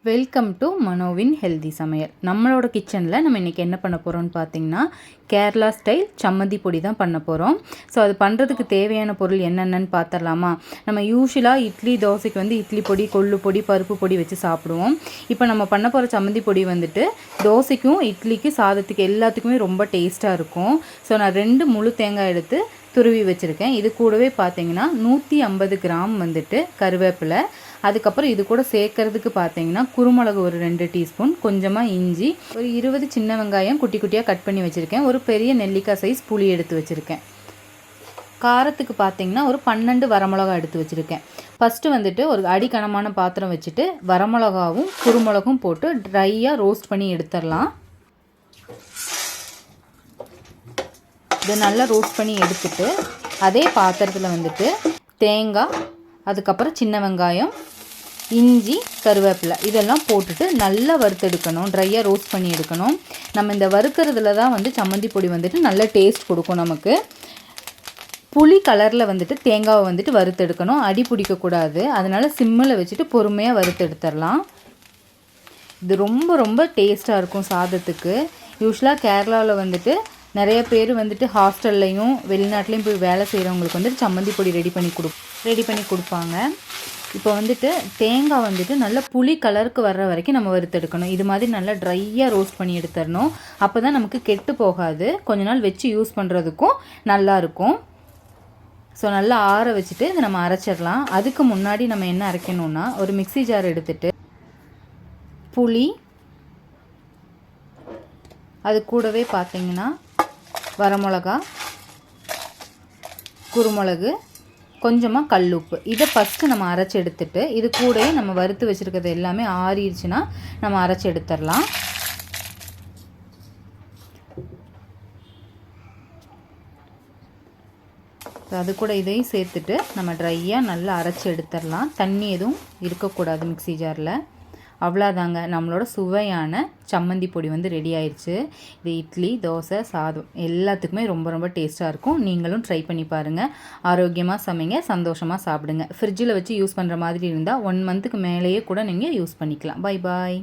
Welcome to மனோவின் healthy சமையல். நம்மளோட கிச்சனில் நம்ம இன்றைக்கி என்ன பண்ண போகிறோம்னு பார்த்தீங்கன்னா, கேரளா ஸ்டைல் சம்மந்தி பொடி தான் பண்ண போகிறோம். ஸோ அது பண்ணுறதுக்கு தேவையான பொருள் என்னென்னு பார்த்துடலாமா? நம்ம யூஸ்வலாக இட்லி தோசைக்கு இட்லி பொடி, கொள்ளு பொடி, பருப்பு பொடி வச்சு சாப்பிடுவோம். இப்போ நம்ம பண்ண போகிற சம்மந்தி பொடி தோசைக்கும் இட்லிக்கு சாதத்துக்கு எல்லாத்துக்குமே ரொம்ப டேஸ்ட்டாக இருக்கும். ஸோ நான் 2 முழு தேங்காய் எடுத்து துருவி வச்சுருக்கேன். இது கூடவே பார்த்தீங்கன்னா 150 கிராம் கருவேப்பிலை, அதுக்கப்புறம் இது கூட சேர்க்கறதுக்கு பார்த்தீங்கன்னா குருமிளகு ஒரு 2 டீஸ்பூன், கொஞ்சமாக இஞ்சி, ஒரு 20 சின்ன வெங்காயம் குட்டி குட்டியாக கட் பண்ணி வச்சுருக்கேன், ஒரு பெரிய நெல்லிக்காய் சைஸ் புளி எடுத்து வச்சுருக்கேன். காரத்துக்கு பார்த்தீங்கன்னா ஒரு 12 வரமிளகா எடுத்து வச்சுருக்கேன். ஃபஸ்ட்டு ஒரு அடிக்கனமான பாத்திரம் வச்சுட்டு வரமிளகாவும் குருமிளகும் போட்டு ட்ரையாக ரோஸ்ட் பண்ணி எடுத்துடலாம். இதை நல்லா ரோஸ்ட் பண்ணி எடுத்துட்டு அதே பாத்திரத்தில் தேங்காய், அதுக்கப்புறம் சின்ன வெங்காயம், இஞ்சி, கருவேப்பிலை இதெல்லாம் போட்டுட்டு நல்லா வறுத்தெடுக்கணும். ட்ரையாக ரோஸ்ட் பண்ணி எடுக்கணும். நம்ம இந்த வறுக்கிறதுல தான் சம்மந்தி பொடி நல்ல டேஸ்ட் கொடுக்கும் நமக்கு. புளி கலரில் தேங்காவை வறுத்தெடுக்கணும். அடி பிடிக்கக்கூடாது. அதனால் சிம்மில் வச்சுட்டு பொறுமையாக வறுத்தெடுத்துடலாம். இது ரொம்ப ரொம்ப டேஸ்ட்டாக இருக்கும் சாதத்துக்கு. யூஸ்வலாக கேரளாவில் நிறைய பேர் ஹாஸ்டல்லையும் வெளிநாட்டிலையும் போய் வேலை செய்கிறவங்களுக்கு சம்மந்தி பொடி ரெடி பண்ணி கொடுப்பாங்க. இப்போ தேங்காய் நல்ல புளி கலருக்கு வர்ற வரைக்கும் நம்ம வறுத்தெடுக்கணும். இது மாதிரி நல்லா ட்ரையாக ரோஸ்ட் பண்ணி எடுத்துடணும். அப்போ தான் நமக்கு கெட்டு போகாது. கொஞ்ச நாள் வச்சு யூஸ் பண்ணுறதுக்கும் நல்லாயிருக்கும். ஸோ நல்லா ஆற வச்சுட்டு இதை நம்ம அரைச்சிடலாம். அதுக்கு முன்னாடி நம்ம என்ன அரைக்கணும்னா, ஒரு மிக்ஸி ஜார் எடுத்துகிட்டு புளி, அது கூடவே பார்த்தீங்கன்னா வரமிளகா, குருமிளகு, கொஞ்சமாக கல்லுப்பு, இதை ஃபஸ்ட்டு நம்ம அரைச்சி எடுத்துட்டு இது கூடவே நம்ம வறுத்து வச்சுருக்கிறது எல்லாமே ஆறிடுச்சுன்னா நம்ம அரைச்சி எடுத்துடலாம். அது கூட இதையும் சேர்த்துட்டு நம்ம ட்ரையாக நல்லா அரைச்சி எடுத்துடலாம். தண்ணி எதுவும் இருக்கக்கூடாது மிக்ஸி ஜாரில். அவ்வளோதாங்க, நம்மளோட சுவையான சம்மந்தி பொடி ரெடி ஆயிடுச்சு. இது இட்லி, தோசை, சாதம் எல்லாத்துக்குமே ரொம்ப ரொம்ப டேஸ்ட்டாக இருக்கும். நீங்களும் ட்ரை பண்ணி பாருங்கள். ஆரோக்கியமாக சமைங்க, சந்தோஷமாக சாப்பிடுங்க. ஃப்ரிட்ஜில் வச்சு யூஸ் பண்ணுற மாதிரி இருந்தால் 1 மந்த்துக்கு மேலேயே கூட நீங்கள் யூஸ் பண்ணிக்கலாம். Bye bye.